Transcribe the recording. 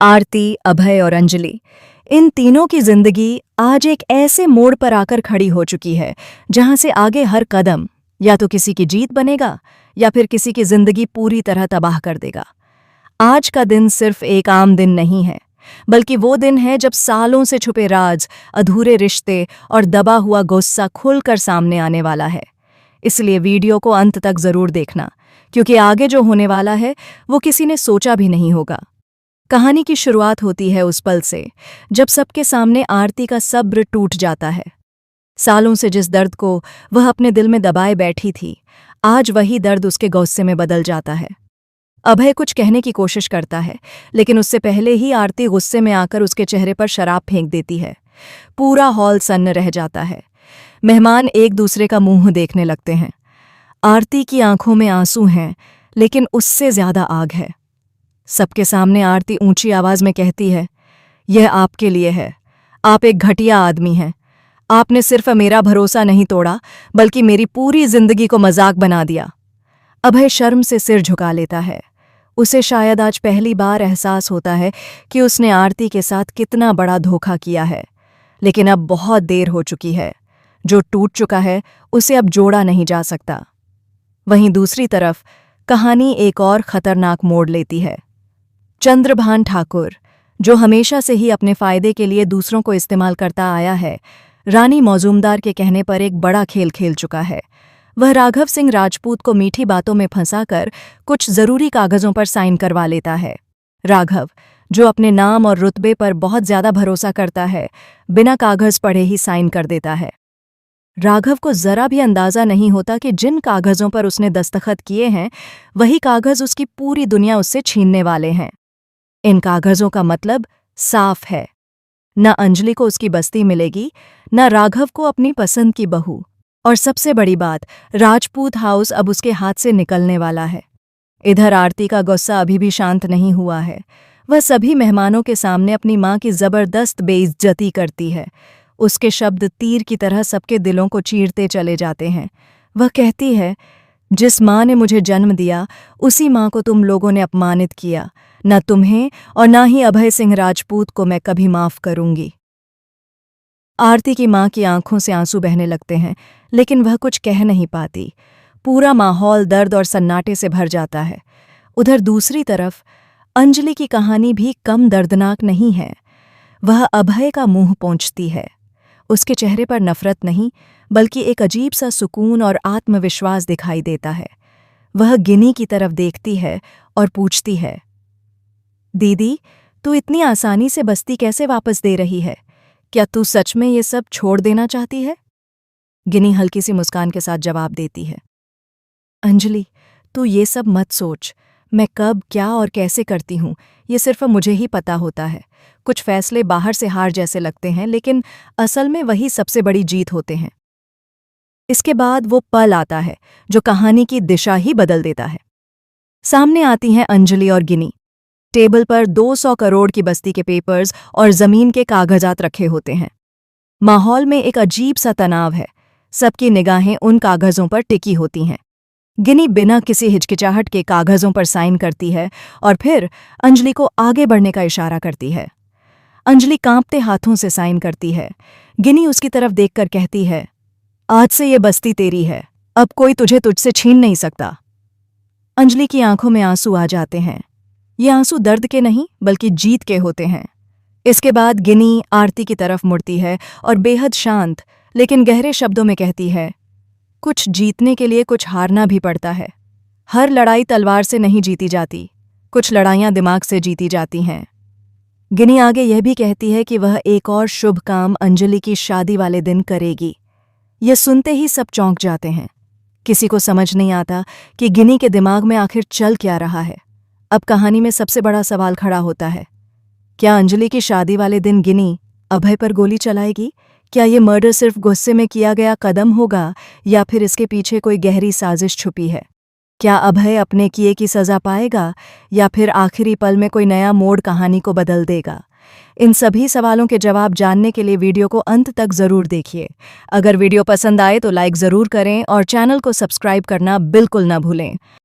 आरती, अभय और अंजलि, इन तीनों की जिंदगी आज एक ऐसे मोड़ पर आकर खड़ी हो चुकी है जहां से आगे हर कदम या तो किसी की जीत बनेगा या फिर किसी की जिंदगी पूरी तरह तबाह कर देगा। आज का दिन सिर्फ एक आम दिन नहीं है, बल्कि वो दिन है जब सालों से छुपे राज, अधूरे रिश्ते और दबा हुआ गुस्सा खुलकर सामने आने वाला है। इसलिए वीडियो को अंत तक जरूर देखना, क्योंकि आगे जो होने वाला है वो किसी ने सोचा भी नहीं होगा। कहानी की शुरुआत होती है उस पल से जब सबके सामने आरती का सब्र टूट जाता है। सालों से जिस दर्द को वह अपने दिल में दबाए बैठी थी, आज वही दर्द उसके गुस्से में बदल जाता है। अभय कुछ कहने की कोशिश करता है, लेकिन उससे पहले ही आरती गुस्से में आकर उसके चेहरे पर शराब फेंक देती है। पूरा हॉल सन्न रह जाता है। मेहमान एक दूसरे का मुंह देखने लगते हैं। आरती की आंखों में आंसू हैं, लेकिन उससे ज्यादा आग है। सबके सामने आरती ऊंची आवाज में कहती है, यह आपके लिए है। आप एक घटिया आदमी हैं। आपने सिर्फ मेरा भरोसा नहीं तोड़ा, बल्कि मेरी पूरी जिंदगी को मजाक बना दिया। अभय शर्म से सिर झुका लेता है। उसे शायद आज पहली बार एहसास होता है कि उसने आरती के साथ कितना बड़ा धोखा किया है। लेकिन अब बहुत देर हो चुकी है। जो टूट चुका है उसे अब जोड़ा नहीं जा सकता। वहीं दूसरी तरफ कहानी एक और खतरनाक मोड़ लेती है। चंद्रभान ठाकुर, जो हमेशा से ही अपने फायदे के लिए दूसरों को इस्तेमाल करता आया है, रानी मौजूमदार के कहने पर एक बड़ा खेल खेल चुका है। वह राघव सिंह राजपूत को मीठी बातों में फंसाकर कुछ जरूरी कागजों पर साइन करवा लेता है। राघव, जो अपने नाम और रुतबे पर बहुत ज्यादा भरोसा करता है, बिना कागज पढ़े ही साइन कर देता है। राघव को जरा भी अंदाजा नहीं होता कि जिन कागजों पर उसने दस्तखत किए हैं, वही कागज उसकी पूरी दुनिया उससे छीनने वाले हैं। इन कागजों का मतलब साफ है। न अंजलि को उसकी बस्ती मिलेगी, न राघव को अपनी पसंद की बहू, और सबसे बड़ी बात, राजपूत हाउस अब उसके हाथ से निकलने वाला है। इधर आरती का गुस्सा अभी भी शांत नहीं हुआ है। वह सभी मेहमानों के सामने अपनी मां की जबरदस्त बेइज्जती करती है। उसके शब्द तीर की तरह सबके दिलों को चीरते चले जाते हैं। वह कहती है, जिस मां ने मुझे जन्म दिया, उसी मां को तुम लोगों ने अपमानित किया। न तुम्हें और न ही अभय सिंह राजपूत को मैं कभी माफ करूंगी। आरती की मां की आंखों से आंसू बहने लगते हैं, लेकिन वह कुछ कह नहीं पाती। पूरा माहौल दर्द और सन्नाटे से भर जाता है। उधर दूसरी तरफ अंजलि की कहानी भी कम दर्दनाक नहीं है। वह अभय का मुंह पोंछती है। उसके चेहरे पर नफरत नहीं, बल्कि एक अजीब सा सुकून और आत्मविश्वास दिखाई देता है। वह गिनी की तरफ देखती है और पूछती है, दीदी, तू इतनी आसानी से बस्ती कैसे वापस दे रही है? क्या तू सच में ये सब छोड़ देना चाहती है? गिनी हल्की सी मुस्कान के साथ जवाब देती है, अंजलि, तू ये सब मत सोच। मैं कब, क्या और कैसे करती हूँ, ये सिर्फ मुझे ही पता होता है। कुछ फैसले बाहर से हार जैसे लगते हैं, लेकिन असल में वही सबसे बड़ी जीत होते हैं। इसके बाद वो पल आता है जो कहानी की दिशा ही बदल देता है। सामने आती हैं अंजलि और गिनी। टेबल पर 200 करोड़ की बस्ती के पेपर्स और जमीन के कागजात रखे होते हैं। माहौल में एक अजीब सा तनाव है। सबकी निगाहें उन कागजों पर टिकी होती हैं। गिनी बिना किसी हिचकिचाहट के कागजों पर साइन करती है और फिर अंजलि को आगे बढ़ने का इशारा करती है। अंजलि कांपते हाथों से साइन करती है। गिनी उसकी तरफ देखकर कहती है, आज से ये बस्ती तेरी है। अब कोई तुझे तुझसे छीन नहीं सकता। अंजलि की आंखों में आंसू आ जाते हैं। ये आंसू दर्द के नहीं, बल्कि जीत के होते हैं। इसके बाद गिनी आरती की तरफ मुड़ती है और बेहद शांत लेकिन गहरे शब्दों में कहती है, कुछ जीतने के लिए कुछ हारना भी पड़ता है। हर लड़ाई तलवार से नहीं जीती जाती, कुछ लड़ाइयां दिमाग से जीती जाती हैं। गिनी आगे यह भी कहती है कि वह एक और शुभ काम अंजलि की शादी वाले दिन करेगी। यह सुनते ही सब चौंक जाते हैं। किसी को समझ नहीं आता कि गिनी के दिमाग में आखिर चल क्या रहा है। अब कहानी में सबसे बड़ा सवाल खड़ा होता है, क्या अंजलि की शादी वाले दिन गिनी अभय पर गोली चलाएगी? क्या ये मर्डर सिर्फ गुस्से में किया गया कदम होगा, या फिर इसके पीछे कोई गहरी साजिश छुपी है? क्या अभय अपने किए की सजा पाएगा, या फिर आखिरी पल में कोई नया मोड़ कहानी को बदल देगा? इन सभी सवालों के जवाब जानने के लिए वीडियो को अंत तक जरूर देखिए। अगर वीडियो पसंद आए तो लाइक जरूर करें और चैनल को सब्सक्राइब करना बिल्कुल न भूलें।